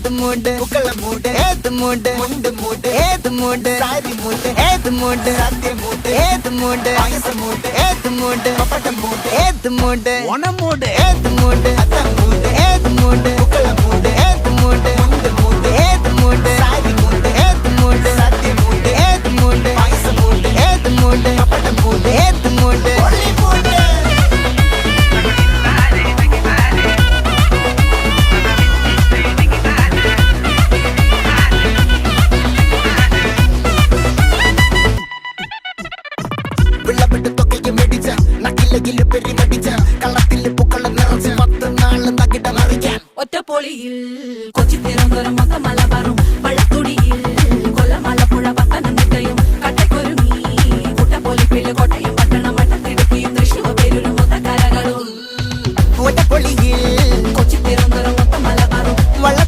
ഏത് മൂട് പുക്കള മൂട് ഏത് മൂട് മുണ്ട് മൂട് ഏത് മൂട് സാരി മൂട് ഏത് മൂട് സദ്യ മൂട് ഏത് മൂട് പായസ മൂട് ഏത് മൂട് പപ്പടം മൂട് ഏത് മൂട് ഓണം മൂട് ഏത് മൂട് അത്തം മൂട് ഏത് മൂട് പുക്കള മൂട് ഏത് മൂട് മുണ്ട് മൂട് ഏത് മൂട് സാരി മൂട് ഏത് മൂട് സദ്യ മൂട് ഏത് മൂട് പായസ മൂട് ഏത് മൂട് പപ്പടം മൂട് ഏത് മൂട് ഒളി മൂട് ഒറ്റപ്പൊളിയിൽ കൊച്ചി തിരുവനന്തപുരം മൊത്തമല